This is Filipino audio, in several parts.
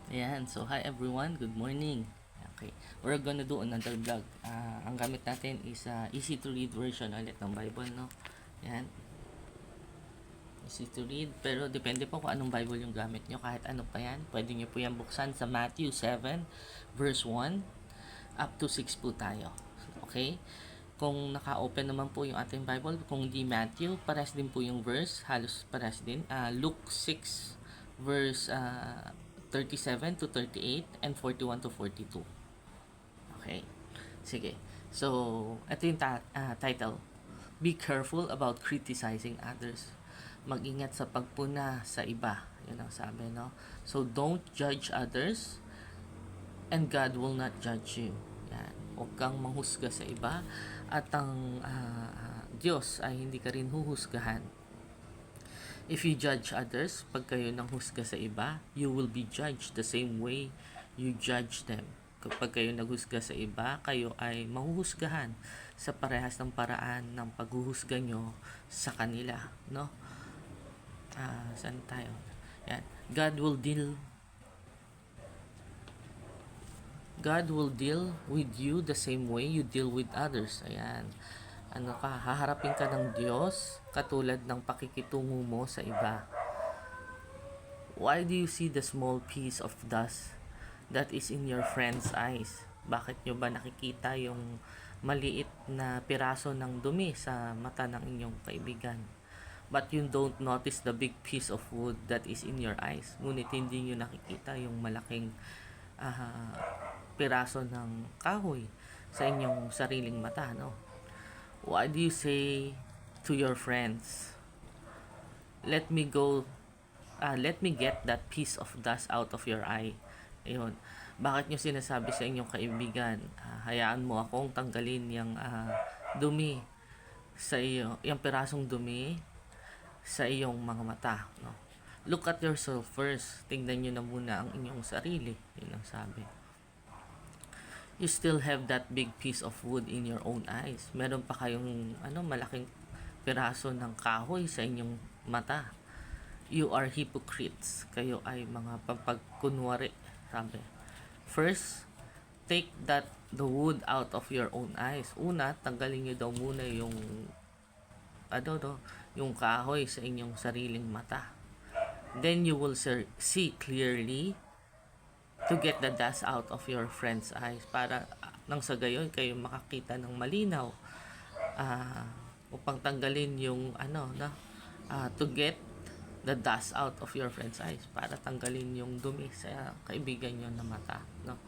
Ayan, so hi everyone, good morning. Okay, we're gonna do another vlog. Ang gamit natin is easy to read version ulit ng Bible, no? Ayan, easy to read, pero depende po kung anong Bible yung gamit nyo. Kahit ano pa yan, pwede nyo po yan buksan sa Matthew 7, verse 1, up to 6 po tayo. Okay? Kung naka-open naman po yung ating Bible, kung di Matthew, pares din po yung verse, halos pares din. Luke 6, verse 37 to 38 and 41 to 42. Okay. Sige. So, ito yung title. Be careful about criticizing others. Mag-ingat sa pagpuna sa iba. Yun ang sabi, no? So, don't judge others and God will not judge you. Yan. Huwag kang manghusga sa iba at ang Diyos ay hindi ka rin huhusgahan. If you judge others, pag kayo nang husga sa iba, you will be judged the same way you judge them. Kapag kayo naghusga sa iba, kayo ay mahuhusgahan sa parehas ng paraan ng paghuhusga nyo sa kanila, no? Saan tayo? Yan. God will deal with you the same way you deal with others. Ayan. Haharapin ka ng Diyos katulad ng pakikitungo mo sa iba. Why do you see the small piece of dust that is in your friend's eyes? Bakit nyo ba nakikita yung maliit na piraso ng dumi sa mata ng inyong kaibigan? But you don't notice the big piece of wood that is in your eyes. Ngunit hindi nyo nakikita yung malaking piraso ng kahoy sa inyong sariling mata, no? Why do you say to your friends, let me get that piece of dust out of your eye? Ayun. Bakit nyo sinasabi sa inyong kaibigan, hayaan mo akong tanggalin yung dumi sa iyo, yung pirasong dumi sa iyong mga mata, no? Look at yourself first. Tingnan nyo na muna ang inyong sarili. Yun ang sabi. You still have that big piece of wood in your own eyes. Meron pa kayong malaking piraso ng kahoy sa inyong mata. You are hypocrites. Kayo ay mga pampagkunwari, sabi. First, take the wood out of your own eyes. Una, tanggalin niyo daw muna yung yung kahoy sa inyong sariling mata. Then you will see clearly to get the dust out of your friend's eyes, para nang sa gayon kayo makakita ng malinaw, upang tanggalin yung to get the dust out of your friend's eyes, para tanggalin yung dumi sa kaibigan nyo na mata, no?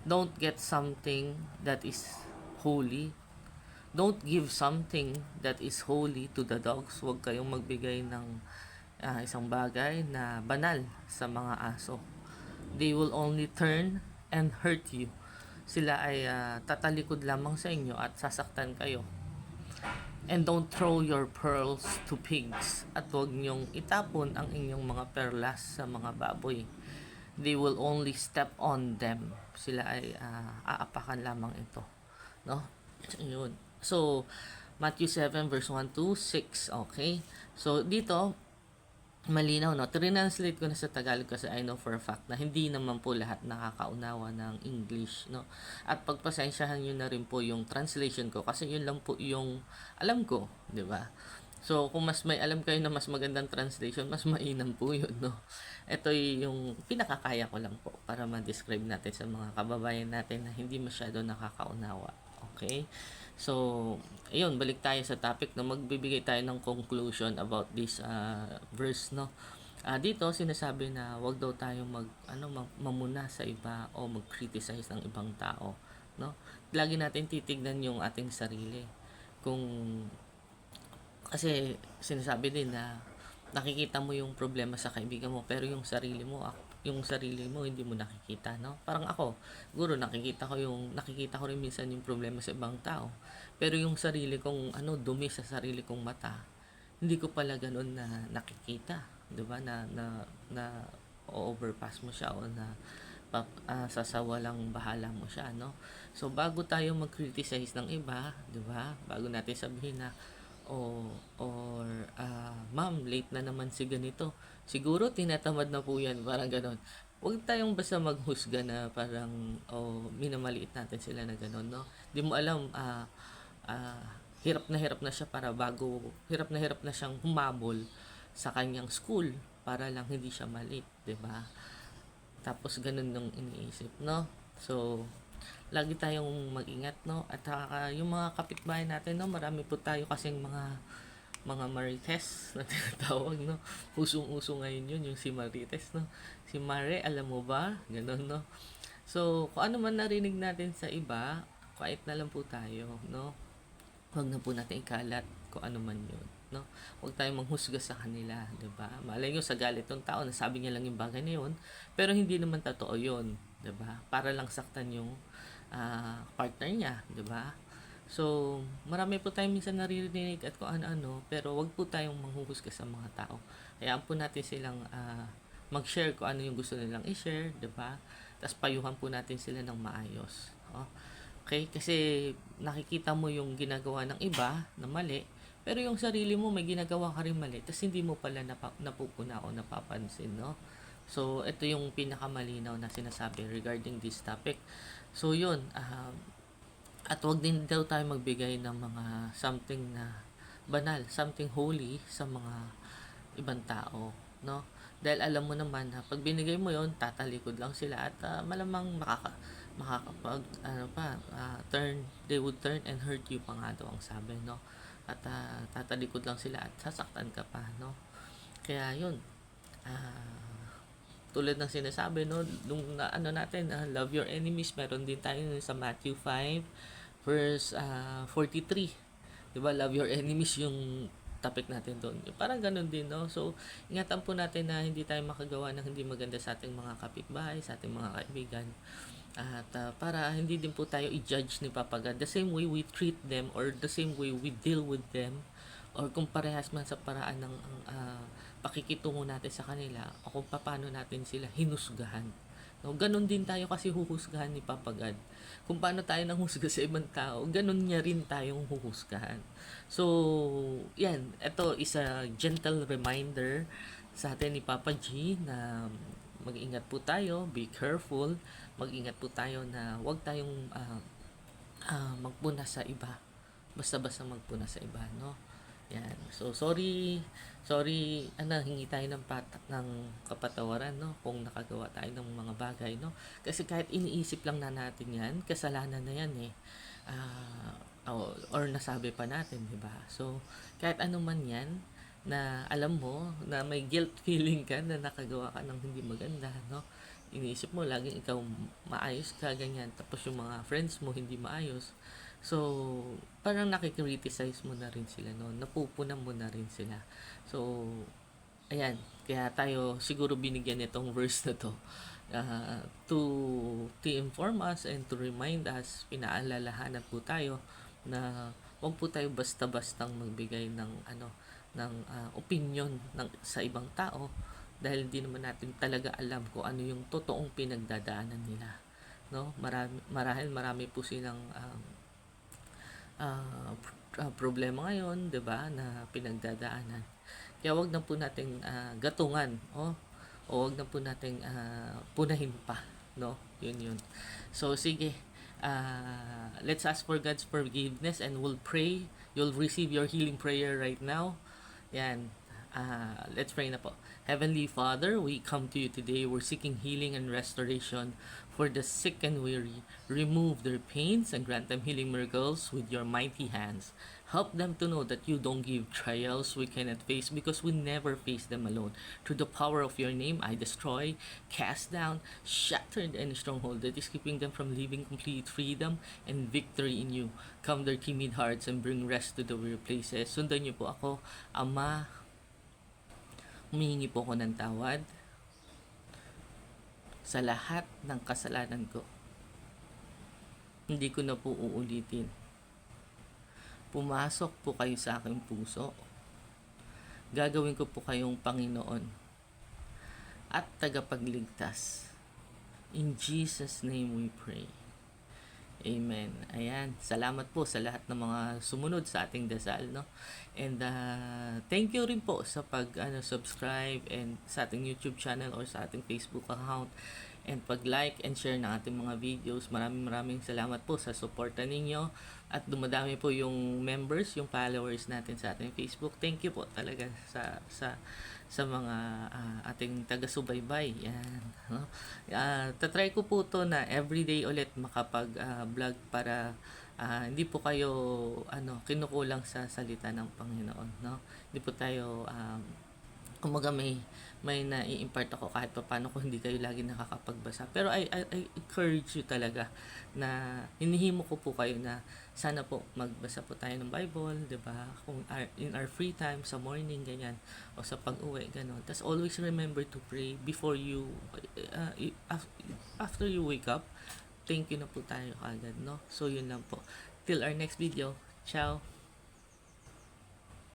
Don't get something that is holy. Don't give something that is holy to the dogs. Huwag kayong magbigay ng isang bagay na banal sa mga aso. They will only turn and hurt you. Sila ay tatalikod lamang sa inyo at sasaktan kayo. And don't throw your pearls to pigs. At huwag niyong itapon ang inyong mga perlas sa mga baboy. They will only step on them. Sila ay aapakan lamang ito, no? Yun. So, Matthew 7 verse 1 to 6. Okay? So, dito malinaw, no? Translate ko na sa Tagalog kasi I know for a fact na hindi naman po lahat nakakaunawa ng English, no? At pagpasensyahan nyo na rin po yung translation ko kasi yun lang po yung alam ko, di ba? So, kung mas may alam kayo na mas magandang translation, mas mainam po yun, no? Ito yung pinakakaya ko lang po para ma-describe natin sa mga kababayan natin na hindi masyado nakakaunawa. Okay? So, ayun, balik tayo sa topic na magbibigay tayo ng conclusion about this verse, no? Dito sinasabi na wag daw tayo mamuna sa iba o mag-criticize ng ibang tao, no? Lagi natin titignan yung ating sarili. Kasi sinasabi din na nakikita mo yung problema sa kaibigan mo pero yung sarili mo hindi mo nakikita, no? Parang ako, siguro nakikita ko rin minsan yung problema sa ibang tao. Pero yung sarili kong dumi sa sarili kong mata, hindi ko pala ganoon na nakikita, 'di ba? Na overpass mo siya o na sasawalang bahala mo siya, no? So bago tayo mag-criticize ng iba, 'di ba? Bago natin sabihin na o or ma'am, late na naman si ganito. Siguro tinatamad na po yan, parang ganon. Huwag tayong basta maghusga na parang minamaliit natin sila na ganon, no? Di mo alam, hirap na siya para hirap na siyang humabol sa kanyang school para lang hindi siya malate, 'di ba? Tapos ganun yung iniisip, no? So, lagi tayong mag-ingat, no? At yung mga kapitbahay natin, no? Marami po tayo kasing mga marites na tinatawag, no? Usong-uso ngayon yun, yung si marites, no? Si Mare, alam mo ba? Ganun, no? So, kung ano man narinig natin sa iba, quiet na lang po tayo, no? Huwag na po natin ikalat kung ano man yun, no? Huwag tayong manghusga sa kanila, 'di ba? Malay nyo sa galit ng tao, nasabi niya lang yung bagay na yun, pero hindi naman totoo yun, 'di ba? Para lang saktan yung partner niya, 'di ba? So, marami po tayong minsan naririnig at kung ano-ano, pero wag po tayong manghuhusga sa mga tao. Hayaan po natin silang mag-share kung ano yung gusto nilang i-share, 'di ba? Tapos payuhan po natin sila ng maayos. Oh. Okay? Kasi nakikita mo yung ginagawa ng iba na mali, pero yung sarili mo may ginagawa ka rin mali, tapos hindi mo pala napupuna o napapansin, no? So, ito yung pinakamalinaw na sinasabi regarding this topic. So, yun. At wag din daw tayo magbigay ng mga something na banal, something holy sa mga ibang tao, no? Dahil alam mo naman na pag binigay mo yon, tatalikod lang sila at malamang makakapag turn, they would turn and hurt you pa nga daw ang sabi, no? At tatalikod lang sila at sasaktan ka pa, no? Kaya yun, tulad ng sinasabi, no, nung natin, love your enemies, meron din tayo sa Matthew 5 verse 43. 'Di ba? Love your enemies yung topic natin doon. Parang ganun din, no? So, ingatan po natin na hindi tayo makagawa ng hindi maganda sa ating mga kapitbahay, sa ating mga kaibigan. At para hindi din po tayo i-judge ni Papa God the same way we treat them or the same way we deal with them or kung parehas man sa paraan ng pakikitungo natin sa kanila o kung paano natin sila hinusgahan. No, ganun din tayo kasi huhusgahan ni Papa God. Kung paano tayo nang husga sa ibang tao, ganun niya rin tayong huhusgahan. So, yan. Ito is a gentle reminder sa atin ni Papa G na mag-ingat po tayo, be careful, mag-ingat po tayo na huwag tayong magpuna sa iba. Basta-basta magpuna sa iba, no? Yan. So, sorry, hingi tayo ng kapatawaran, no? Kung nakagawa tayo ng mga bagay, no? Kasi kahit iniisip lang na natin yan, kasalanan na yan, eh. Or nasabi pa natin, di ba? So, kahit ano man yan, na alam mo, na may guilt feeling ka na nakagawa ka ng hindi maganda, no? Iniisip mo, laging ikaw maayos ka, ganyan. Tapos yung mga friends mo, hindi maayos. So, parang nakikriticize mo na rin sila, no? Napupunan mo na rin sila. So, ayan. Kaya tayo siguro binigyan itong verse na to to inform us and to remind us, pinaalalahanan po tayo na huwag po tayo basta-bastang magbigay ng opinion sa ibang tao dahil hindi naman natin talaga alam kung ano yung totoong pinagdadaanan nila, no? Marami po silang problema ngayon, 'di ba, na pinagdadaanan. Kaya wag na po nating gatungan, o wag na po nating punahin pa, no? Yun. So sige, let's ask for God's forgiveness and we'll pray. You'll receive your healing prayer right now. Yan. Let's pray na po. Heavenly Father, we come to you today. We're seeking healing and restoration for the sick and weary. Remove their pains and grant them healing miracles with your mighty hands. Help them to know that you don't give trials we cannot face because we never face them alone. Through the power of your name, I destroy, cast down, shatter any stronghold that is keeping them from living complete freedom and victory in you. Calm their timid hearts and bring rest to the weary places. Sundan niyo po ako, Ama. Humihingi po ako ng tawad sa lahat ng kasalanan ko. Hindi ko na po uulitin. Pumasok po kayo sa aking puso. Gagawin ko po kayong Panginoon at tagapagligtas. In Jesus' name we pray. Amen. Ayan. Salamat po sa lahat ng mga sumunod sa ating dasal, no? And thank you rin po sa subscribe and sa ating YouTube channel or sa ating Facebook account and pag-like and share ng ating mga videos. Maraming salamat po sa suporta ninyo at dumadami po yung members, yung followers natin sa ating Facebook. Thank you po talaga sa mga ating taga-subaybay. Yan, no? Tatry ko po to na everyday ulit makapag-vlog para hindi po kayo kinukulang sa salita ng Panginoon, no? Hindi po tayo kumaga may nai-impart ako kahit pa paano kung hindi kayo lagi nakakapagbasa. Pero I encourage you talaga na hinihimo ko po kayo na sana po magbasa po tayo ng Bible, 'di ba? Kung in our free time sa morning ganyan o sa pag-uwi ganun. Tapos always remember to pray before you after you wake up. Thank you na po tayo agad, no? So yun lang po. Till our next video. Ciao.